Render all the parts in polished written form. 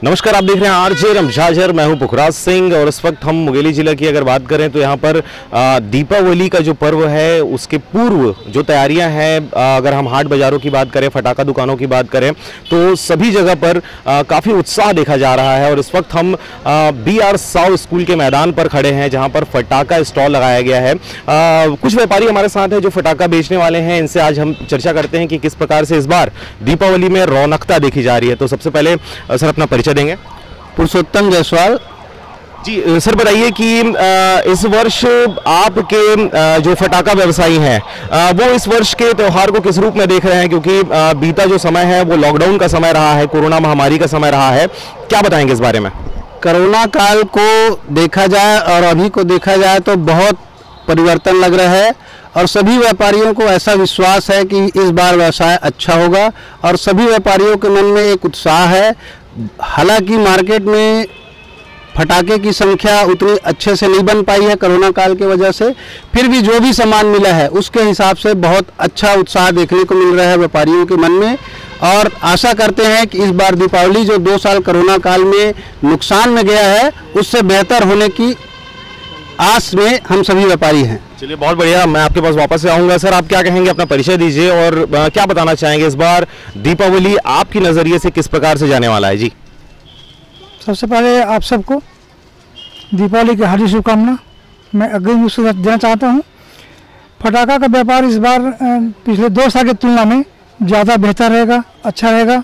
नमस्कार, आप देख रहे हैं आरजे रमझाझर। मैं हूं पुखराज सिंह और इस वक्त हम मुंगेली जिला की अगर बात करें तो यहां पर दीपावली का जो पर्व है उसके पूर्व जो तैयारियां हैं, अगर हम हाट बाज़ारों की बात करें, फटाखा दुकानों की बात करें तो सभी जगह पर काफ़ी उत्साह देखा जा रहा है। और इस वक्त हम BR साउ स्कूल के मैदान पर खड़े हैं जहाँ पर फटाखा स्टॉल लगाया गया है। कुछ व्यापारी हमारे साथ हैं जो फटाखा बेचने वाले हैं, इनसे आज हम चर्चा करते हैं कि किस प्रकार से इस बार दीपावली में रौनकता देखी जा रही है। तो सबसे पहले सर अपना परिचय देंगे। पुरुषोत्तम जायसवाल जी सर, बताइए कि इस वर्ष आपके जो फटाखा व्यवसायी हैं वो इस वर्ष के त्यौहार को किस रूप में देख रहे हैं, क्योंकि बीता जो समय है वो लॉकडाउन का समय रहा है, कोरोना महामारी का समय रहा है। क्या बताएंगे इस बारे में? कोरोना काल को देखा जाए और अभी को देखा जाए तो बहुत परिवर्तन लग रहा है और सभी व्यापारियों को ऐसा विश्वास है कि इस बार व्यवसाय अच्छा होगा और सभी व्यापारियों के मन में एक उत्साह है। हालांकि मार्केट में फटाके की संख्या उतनी अच्छे से नहीं बन पाई है कोरोना काल की वजह से, फिर भी जो भी सामान मिला है उसके हिसाब से बहुत अच्छा उत्साह देखने को मिल रहा है व्यापारियों के मन में। और आशा करते हैं कि इस बार दीपावली जो 2 साल कोरोना काल में नुकसान में गया है उससे बेहतर होने की आस में हम सभी व्यापारी हैं। चलिए, बहुत बढ़िया। मैं आपके पास वापस से आऊँगा। सर, आप क्या कहेंगे, अपना परिचय दीजिए और क्या बताना चाहेंगे इस बार दीपावली आपकी नज़रिए से किस प्रकार से जाने वाला है? जी, सबसे पहले आप सबको दीपावली की हार्दिक शुभकामना मैं अग्रिम रूप से देना चाहता हूँ। फटाखा का व्यापार इस बार पिछले 2 साल की तुलना में ज़्यादा बेहतर रहेगा, अच्छा रहेगा।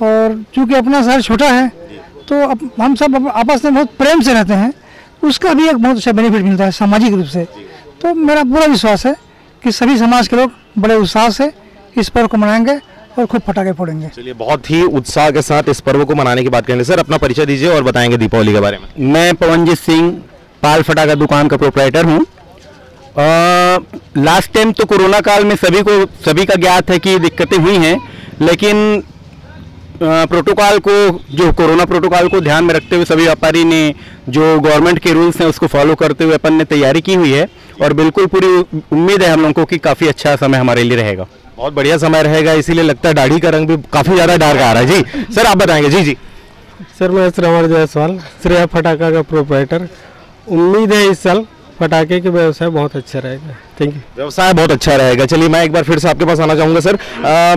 और चूँकि अपना शहर छोटा है तो हम सब आपस में बहुत प्रेम से रहते हैं, उसका भी एक बहुत अच्छा बेनिफिट मिलता है सामाजिक रूप से। तो मेरा पूरा विश्वास है कि सभी समाज के लोग बड़े उत्साह से इस पर्व को मनाएंगे और खूब फटाखे फोड़ेंगे। चलिए, बहुत ही उत्साह के साथ इस पर्व को मनाने की बात करेंगे। सर, अपना परिचय दीजिए और बताएंगे दीपावली के बारे में। मैं पवनजीत सिंह, पाल फटाखा दुकान का प्रोप्राइटर हूँ। लास्ट टाइम तो कोरोना काल में सभी का ज्ञात है कि दिक्कतें हुई हैं, लेकिन प्रोटोकॉल को, जो कोरोना प्रोटोकॉल को ध्यान में रखते हुए सभी व्यापारी ने जो गवर्नमेंट के रूल्स हैं उसको फॉलो करते हुए अपन ने तैयारी की हुई है और बिल्कुल पूरी उम्मीद है हम लोगों को कि काफ़ी अच्छा समय हमारे लिए रहेगा। बहुत बढ़िया समय रहेगा, इसीलिए लगता है दाढ़ी का रंग भी काफ़ी ज़्यादा डार्क आ रहा है। जी सर, आप बताएंगे। जी जी सर, मैं श्रवण जायसवाल, श्रेया फटाखा का प्रोप्राइटर। उम्मीद है इस साल फटाके के व्यवसाय बहुत अच्छा रहेगा। Thank you. व्यवसाय बहुत अच्छा रहेगा। चलिए, मैं एक बार फिर से आपके पास आना चाहूँगा। सर,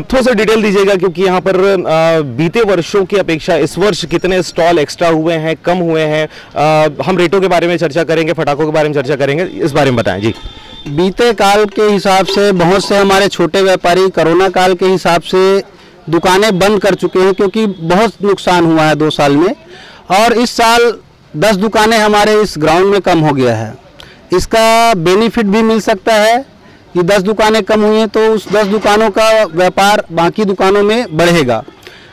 थोड़ा सा डिटेल दीजिएगा, क्योंकि यहाँ पर बीते वर्षों की अपेक्षा इस वर्ष कितने स्टॉल एक्स्ट्रा हुए हैं, कम हुए हैं? हम रेटों के बारे में चर्चा करेंगे, फटाकों के बारे में चर्चा करेंगे, इस बारे में बताएं। जी, बीते काल के हिसाब से बहुत से हमारे छोटे व्यापारी कोरोना काल के हिसाब से दुकानें बंद कर चुके हैं, क्योंकि बहुत नुकसान हुआ है 2 साल में। और इस साल 10 दुकानें हमारे इस ग्राउंड में कम हो गया है। इसका बेनिफिट भी मिल सकता है कि 10 दुकानें कम हुई हैं तो उस 10 दुकानों का व्यापार बाकी दुकानों में बढ़ेगा।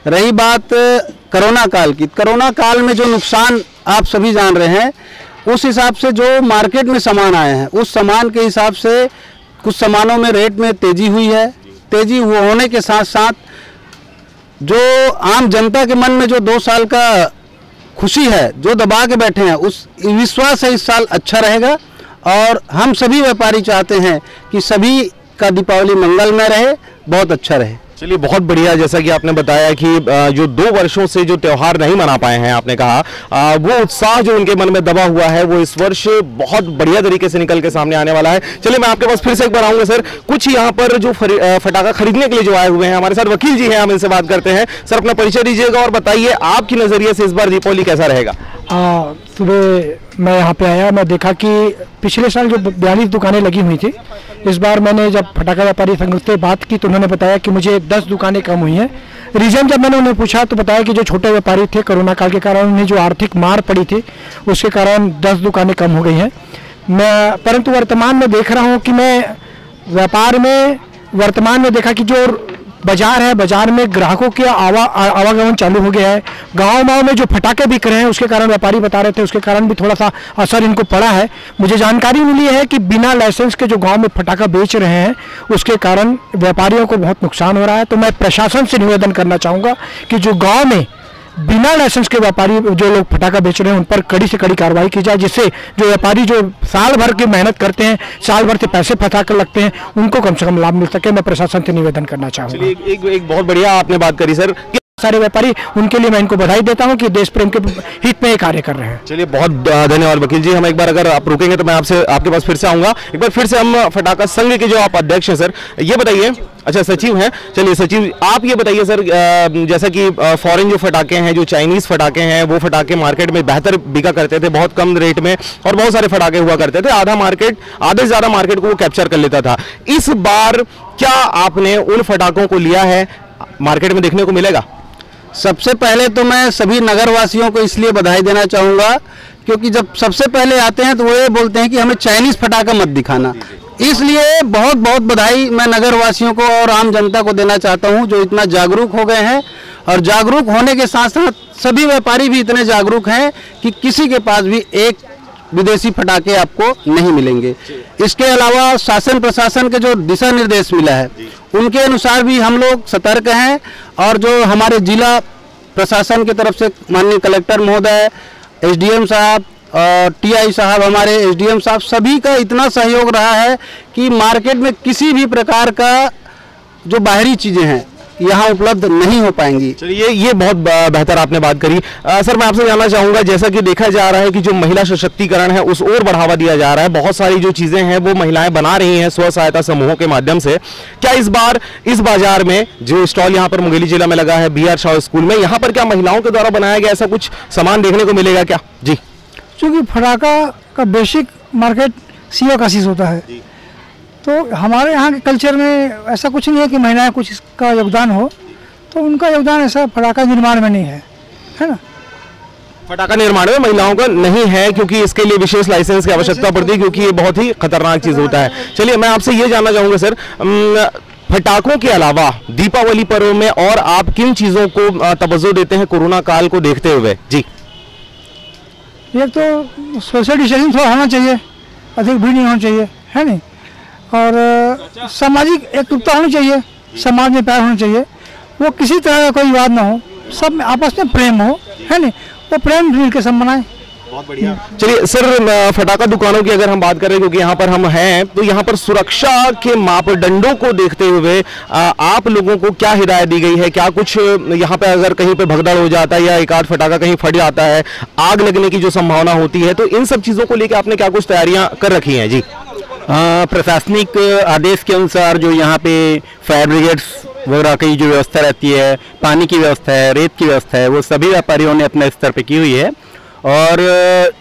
रही बात कोरोना काल की, कोरोना काल में जो नुकसान आप सभी जान रहे हैं, उस हिसाब से जो मार्केट में सामान आए हैं उस सामान के हिसाब से कुछ सामानों में रेट में तेज़ी हुई है। तेज़ी होने के साथ साथ जो आम जनता के मन में जो 2 साल का खुशी है, जो दबा के बैठे हैं, उस विश्वास है इस साल अच्छा रहेगा। और हम सभी व्यापारी चाहते हैं कि सभी का दीपावली मंगलमय रहे, बहुत अच्छा रहे। चलिए, बहुत बढ़िया। जैसा कि आपने बताया कि जो 2 वर्षों से जो त्यौहार नहीं मना पाए हैं, आपने कहा वो उत्साह जो उनके मन में दबा हुआ है वो इस वर्ष बहुत बढ़िया तरीके से निकल के सामने आने वाला है। चलिए, मैं आपके पास फिर से एक बार आऊँगा। सर, कुछ यहाँ पर जो फटाखा खरीदने के लिए जो आए हुए हैं, हमारे साथ वकील जी हैं, हम इनसे बात करते हैं। सर, अपना परिचय दीजिएगा और बताइए आपकी नज़रिए से इस बार दीपावली कैसा रहेगा? सुबह मैं यहाँ पे आया, मैं देखा कि पिछले साल जो 42 दुकानें लगी हुई थी, इस बार मैंने जब फटाखा व्यापारी संघ से बात की तो उन्होंने बताया कि मुझे 10 दुकानें कम हुई हैं। रीज़न जब मैंने उन्हें पूछा तो बताया कि जो छोटे व्यापारी थे, कोरोना काल के कारण उन्हें जो आर्थिक मार पड़ी थी उसके कारण 10 दुकानें कम हो गई हैं। परंतु वर्तमान में देख रहा हूँ कि मैं व्यापार में वर्तमान में देखा कि जो बाजार है, बाजार में ग्राहकों के आवागमन चालू हो गया है। गाँव में जो फटाके बिक रहे हैं उसके कारण व्यापारी बता रहे थे, उसके कारण भी थोड़ा सा असर इनको पड़ा है। मुझे जानकारी मिली है कि बिना लाइसेंस के जो गांव में फटाका बेच रहे हैं उसके कारण व्यापारियों को बहुत नुकसान हो रहा है। तो मैं प्रशासन से निवेदन करना चाहूँगा कि जो गाँव में बिना लाइसेंस के व्यापारी जो लोग फटाखा बेच रहे हैं उन पर कड़ी से कड़ी कार्रवाई की जाए, जिससे जो व्यापारी जो साल भर की मेहनत करते हैं, साल भर से पैसे फंसा कर लगते हैं, उनको कम से कम लाभ मिल सके। मैं प्रशासन से निवेदन करना चाहूँगा। एक बहुत बढ़िया आपने बात करी सर। सारे व्यापारी, उनके लिए मैं इनको बधाई देता हूं कि देश प्रेम के हित में ये कार्य कर रहे हैं। चलिए, बहुत धन्यवाद वकील जी। हम एक बार, अगर आप रुकेंगे तो मैं आपके पास फिर से आऊंगा। एक बार फिर से हम फटाखा संघ के जो आप अध्यक्ष हैं सर, ये बताइए, अच्छा सचिव हैं, चलिए सचिव आप ये बताइए सर, जैसा कि फॉरेन जो फटाके हैं, जो चाइनीज फटाके हैं, वो फटाके मार्केट में बेहतर बिका करते थे, बहुत कम रेट में, और बहुत सारे फटाके हुआ करते थे, आधे से ज्यादा मार्केट को वो कैप्चर कर लेता था। इस बार क्या आपने उन फटाकों को लिया है, मार्केट में देखने को मिलेगा? सबसे पहले तो मैं सभी नगरवासियों को इसलिए बधाई देना चाहूँगा क्योंकि जब सबसे पहले आते हैं तो वो ये बोलते हैं कि हमें चाइनीज़ फटाखा मत दिखाना, इसलिए बहुत बहुत बधाई मैं नगरवासियों को और आम जनता को देना चाहता हूँ जो इतना जागरूक हो गए हैं। और जागरूक होने के साथ साथ सभी व्यापारी भी इतने जागरूक हैं कि किसी के पास भी एक विदेशी फटाके आपको नहीं मिलेंगे। इसके अलावा शासन प्रशासन के जो दिशा निर्देश मिला है उनके अनुसार भी हम लोग सतर्क हैं, और जो हमारे जिला प्रशासन की तरफ से माननीय कलेक्टर महोदय, एसडीएम साहब और टीआई साहब, हमारे एसडीएम साहब, सभी का इतना सहयोग रहा है कि मार्केट में किसी भी प्रकार का जो बाहरी चीज़ें हैं यहाँ उपलब्ध नहीं हो पाएंगी। चलिए, ये बहुत बेहतर आपने बात करी। सर मैं आपसे जानना चाहूंगा, जैसा कि देखा जा रहा है कि जो महिला सशक्तिकरण है उस ओर बढ़ावा दिया जा रहा है, बहुत सारी जो चीजें हैं वो महिलाएं बना रही हैं स्व सहायता समूहों के माध्यम से। क्या इस बार इस बाजार में जो स्टॉल यहाँ पर मुंगेली जिला में लगा है BR शाह स्कूल में, यहाँ पर क्या महिलाओं के द्वारा बनाया गया ऐसा कुछ सामान देखने को मिलेगा क्या? जी, क्योंकि फटाका का बेसिक मार्केट सीओ का चीज़ होता है, तो हमारे यहाँ के कल्चर में ऐसा कुछ नहीं है कि महिलाएं कुछ इसका योगदान हो, तो उनका योगदान ऐसा फटाका निर्माण में नहीं है ना। फटाका निर्माण में महिलाओं का नहीं है क्योंकि इसके लिए विशेष लाइसेंस की आवश्यकता पड़ती है, क्योंकि ये बहुत ही खतरनाक चीज होता है। चलिए, मैं आपसे ये जानना चाहूंगा सर, फटाकों के अलावा दीपावली पर्व में और आप किन चीजों को तवज्जो देते हैं कोरोना काल को देखते हुए? जी, एक तो सोशल डिस्टेंसिंग थोड़ा होना चाहिए, अधिक भीड़ नहीं होनी चाहिए, है नहीं, और सामाजिक एकजुटता होनी चाहिए, समाज में प्यार होना चाहिए, वो किसी तरह का कोई विवाद ना हो, सब में आपस में प्रेम हो, है नहीं, वो प्रेम मिल के सब मनाएं। बहुत बढ़िया। चलिए सर, फटाका दुकानों की अगर हम बात करें, क्योंकि यहाँ पर हम हैं, तो यहाँ पर सुरक्षा के मापदंडों को देखते हुए आप लोगों को क्या हिदायत दी गई है? क्या कुछ यहाँ पे अगर कहीं पे भगदड़ हो जाता है या एक आध फटाका कहीं फट जाता है, आग लगने की जो संभावना होती है, तो इन सब चीजों को लेकर आपने क्या कुछ तैयारियां कर रखी हैं? जी, प्रशासनिक आदेश के अनुसार जो यहाँ पे फायर ब्रिगेड्स वगैरह की जो व्यवस्था रहती है, पानी की व्यवस्था है, रेत की व्यवस्था है, वो सभी व्यापारियों ने अपने स्तर पे की हुई है। और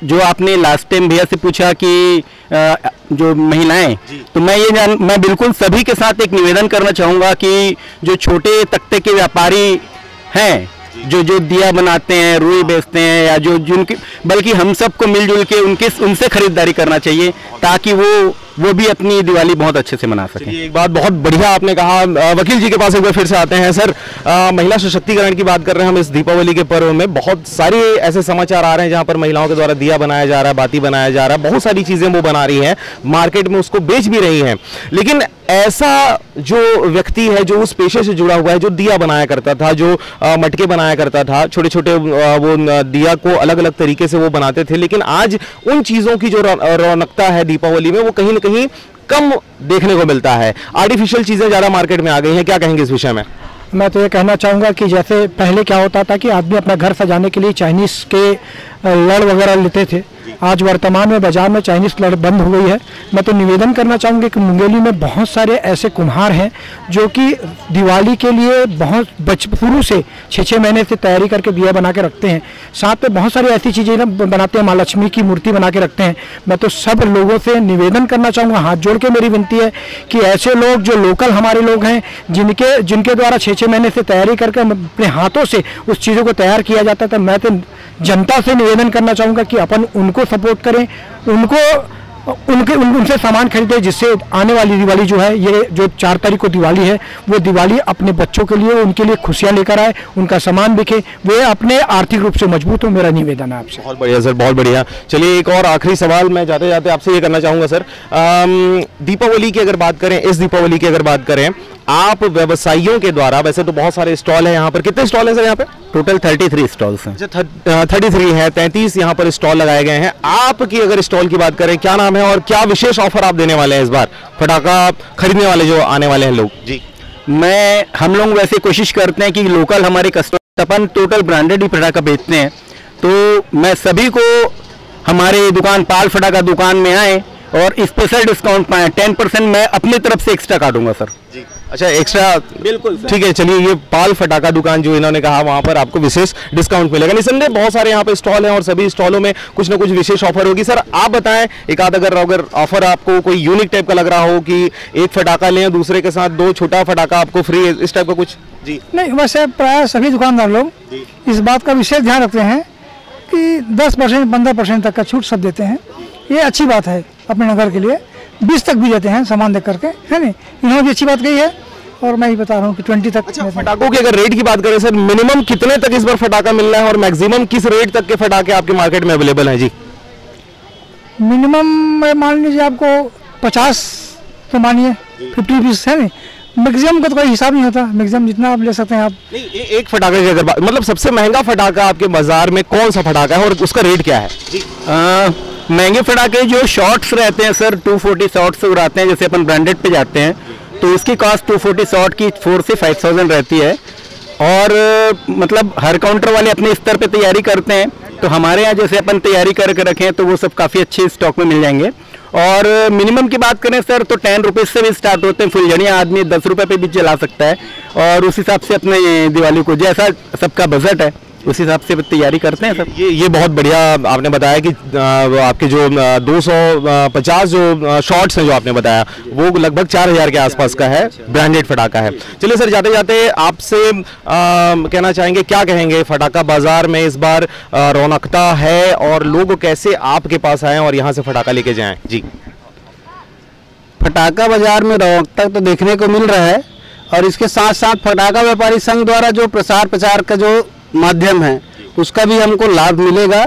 जो आपने लास्ट टाइम भैया से पूछा कि जो महिलाएं, तो मैं बिल्कुल सभी के साथ एक निवेदन करना चाहूँगा कि जो छोटे तख्ते के व्यापारी हैं, जो दिया बनाते हैं, रुई बेचते हैं, या जो जिनकी, बल्कि हम सबको मिलजुल के उनसे खरीदारी करना चाहिए ताकि वो भी अपनी दिवाली बहुत अच्छे से मना सकें। एक बात बहुत बढ़िया आपने कहा। वकील जी के पास एक बार फिर से आते हैं। सर, महिला सशक्तिकरण की बात कर रहे हैं हम इस दीपावली के पर्व में, बहुत सारे ऐसे समाचार आ रहे हैं जहां पर महिलाओं के द्वारा दिया बनाया जा रहा है, बाती बनाया जा रहा है, बहुत सारी चीजें वो बना रही हैं, मार्केट में उसको बेच भी रही हैं। लेकिन ऐसा जो व्यक्ति है जो उस पेशे से जुड़ा हुआ है, जो दिया बनाया करता था, जो मटके बनाया करता था, छोटे छोटे वो दिया को अलग अलग तरीके से वो बनाते थे, लेकिन आज उन चीजों की जो रौनकता है दीपावली में, वो कहीं ना कहीं कम देखने को मिलता है। आर्टिफिशियल चीजें ज्यादा मार्केट में आ गई हैं। क्या कहेंगे इस विषय में? मैं तो ये कहना चाहूँगा कि जैसे पहले क्या होता था कि आदमी अपना घर सजाने के लिए चाइनीज़ के लड़ वगैरह लेते थे, आज वर्तमान में बाजार में चाइनीज़ लड़ बंद हो गई है। मैं तो निवेदन करना चाहूँगी कि मुंगेली में बहुत सारे ऐसे कुम्हार हैं जो कि दिवाली के लिए बहुत शुरू से 6-6 महीने से तैयारी करके दिया बना के रखते हैं। साथ में बहुत सारी ऐसी चीज़ें ना बनाते हैं, माँ लक्ष्मी की मूर्ति बना के रखते हैं। मैं तो सब लोगों से निवेदन करना चाहूँगा, हाथ जोड़ के मेरी विनती है कि ऐसे लोग जो लोकल हमारे लोग हैं, जिनके द्वारा 6-6 महीने से तैयारी करके अपने हाथों से उस चीज़ों को तैयार किया जाता था, मैं तो जनता से निवेदन करना चाहूँगा कि अपन उनको सपोर्ट करें, उनसे सामान खरीदें, जिससे आने वाली दिवाली जो है, ये जो 4 तारीख को दिवाली है, वो दिवाली अपने बच्चों के लिए, उनके लिए खुशियाँ लेकर आए, उनका सामान बिके, वे अपने आर्थिक रूप से मजबूत हो। मेरा निवेदन है आपसे। बहुत बढ़िया सर, बहुत बढ़िया। चलिए, एक और आखिरी सवाल मैं जाते जाते आपसे ये करना चाहूँगा सर, दीपावली की अगर बात करें, इस दीपावली की अगर बात करें, आप व्यवसायियों के द्वारा, वैसे तो बहुत सारे स्टॉल हैं यहाँ पर, कितने स्टॉल हैं सर यहाँ पे? टोटल 33 स्टॉल्स हैं। 33 है, 33 यहाँ पर स्टॉल लगाए गए हैं। आपकी अगर स्टॉल की बात करें, क्या नाम है और क्या विशेष ऑफर आप देने वाले हैं इस बार फटाका खरीदने वाले जो आने वाले हैं लोग? जी, हम लोग वैसे कोशिश करते हैं कि लोकल हमारे कस्टमर अपन टोटल ब्रांडेड ही फटाका बेचते हैं, तो मैं सभी को हमारे दुकान पाल फटाका दुकान में आए और स्पेशल डिस्काउंट पाएं। 10% मैं अपनी तरफ से एक्स्ट्रा काटूंगा सर। जी अच्छा, एक्स्ट्रा बिल्कुल ठीक है। चलिए, ये पाल फटाका दुकान जो इन्होंने कहा वहां पर आपको विशेष डिस्काउंट मिलेगा। निसंदेह बहुत सारे यहाँ पे स्टॉल हैं और सभी स्टॉलों में कुछ ना कुछ विशेष ऑफर होगी। सर आप बताएं, एक आध अगर ऑफर आपको कोई यूनिक टाइप का लग रहा हो कि एक फटाका लें दूसरे के साथ 2 छोटा फटाका आपको फ्री, इस टाइप का कुछ? जी नहीं, वैसे प्राय सभी दुकानदार लोग इस बात का विशेष ध्यान रखते हैं कि 10% 15% तक का छूट सब देते हैं। ये अच्छी बात है अपने नगर के लिए। 20 तक भी देते हैं सामान देख करके, है नहीं? इन्होंने भी अच्छी बात कही है और मैं ही बता रहा हूँ कि 20 तक। अच्छा, फटाकों की अगर रेट की बात करें सर, मिनिमम कितने तक इस बार फटाका मिल रहा है और मैक्सिमम किस रेट तक के फटाके आपके मार्केट में अवेलेबल हैं? जी मिनिमम मान लीजिए आपको 50 तो मानिए, 50 पीस, है नहीं? मैक्सिमम का तो कोई हिसाब नहीं होता, मैक्सिमम जितना आप ले सकते हैं आप। नहीं, एक फटाके की अगर बात, मतलब सबसे महंगा फटाका आपके बाजार में कौन सा फटाका है और उसका रेट क्या है? जी महंगे फटाके जो शॉर्ट्स रहते हैं सर, 240 शॉर्ट्स उड़ाते हैं, जैसे अपन ब्रांडेड पे जाते हैं तो इसकी कॉस्ट 240 शॉर्ट की 4 से 5,000 रहती है। और मतलब हर काउंटर वाले अपने स्तर पे तैयारी करते हैं, तो हमारे यहाँ जैसे अपन तैयारी करके रखें तो वो सब काफ़ी अच्छे स्टॉक में मिल जाएंगे। और मिनिमम की बात करें सर तो 10 रुपीज़ से भी स्टार्ट होते हैं। फुलझड़ियाँ आदमी 10 रुपये पे भी जला सकता है और उस हिसाब से अपने दिवाली को जैसा सबका बजट है उस हिसाब से तैयारी करते हैं सब। ये बहुत बढ़िया आपने बताया कि आपके जो 250 जो शॉट्स हैं जो आपने बताया वो लगभग 4,000 के आसपास का है, ब्रांडेड फटाका है। चलिए सर, जाते जाते आपसे कहना चाहेंगे, क्या कहेंगे, फटाका बाजार में इस बार रौनकता है और लोग कैसे आपके पास आएँ और यहाँ से फटाका लेके जाएँ? जी फटाका बाजार में रौनकता तो देखने को मिल रहा है और इसके साथ साथ फटाका व्यापारी संघ द्वारा जो प्रचार का जो माध्यम है उसका भी हमको लाभ मिलेगा।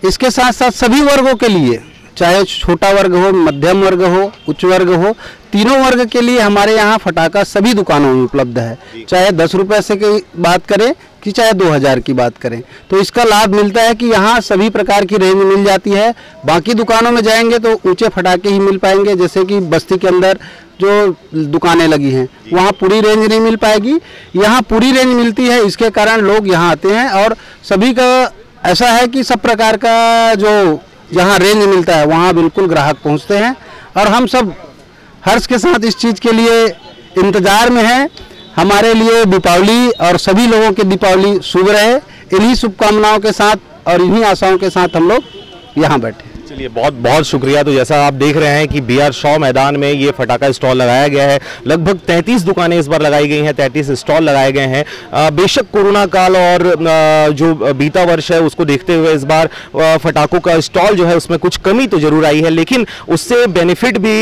इसके साथ साथ सभी वर्गों के लिए, चाहे छोटा वर्ग हो, मध्यम वर्ग हो, उच्च वर्ग हो, तीनों वर्ग के लिए हमारे यहाँ फटाका सभी दुकानों में उपलब्ध है। चाहे 10 रुपये से की बात करें कि चाहे 2,000 की बात करें, तो इसका लाभ मिलता है कि यहाँ सभी प्रकार की रेंज मिल जाती है। बाकी दुकानों में जाएंगे तो ऊंचे फटाके ही मिल पाएंगे, जैसे कि बस्ती के अंदर जो दुकानें लगी हैं वहाँ पूरी रेंज नहीं मिल पाएगी, यहाँ पूरी रेंज मिलती है। इसके कारण लोग यहाँ आते हैं और सभी का ऐसा है कि सब प्रकार का जो जहाँ रेंज मिलता है वहाँ बिल्कुल ग्राहक पहुँचते हैं और हम सब हर्ष के साथ इस चीज़ के लिए इंतज़ार में हैं। हमारे लिए दीपावली और सभी लोगों की दीपावली शुभ रहे, इन्हीं शुभकामनाओं के साथ और इन्हीं आशाओं के साथ हम लोग यहाँ बैठे। चलिए, बहुत बहुत शुक्रिया। तो जैसा आप देख रहे हैं कि BR शॉ मैदान में ये फटाका स्टॉल लगाया गया है। लगभग 33 दुकानें इस बार लगाई गई हैं, 33 स्टॉल लगाए गए हैं। बेशक कोरोना काल और जो बीता वर्ष है उसको देखते हुए इस बार फटाकों का स्टॉल जो है उसमें कुछ कमी तो जरूर आई है, लेकिन उससे बेनिफिट भी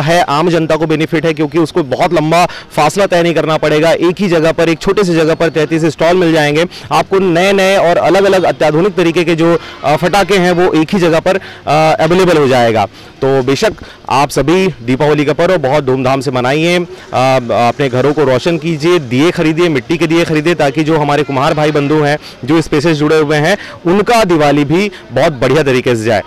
है, आम जनता को बेनिफिट है, क्योंकि उसको बहुत लंबा फासला तय नहीं करना पड़ेगा। एक ही जगह पर, एक छोटे से जगह पर 33 स्टॉल मिल जाएंगे आपको। नए नए और अलग अलग अत्याधुनिक तरीके के जो फटाके हैं वो एक ही जगह पर अवेलेबल हो जाएगा। तो बेशक आप सभी दीपावली का पर्व बहुत धूमधाम से मनाइए, अपने घरों को रोशन कीजिए, दिए खरीदिए, मिट्टी के दिए खरीदिए, ताकि जो हमारे कुम्हार भाई बंधु हैं जो स्पेसेस जुड़े हुए हैं उनका दिवाली भी बहुत बढ़िया तरीके से जाए।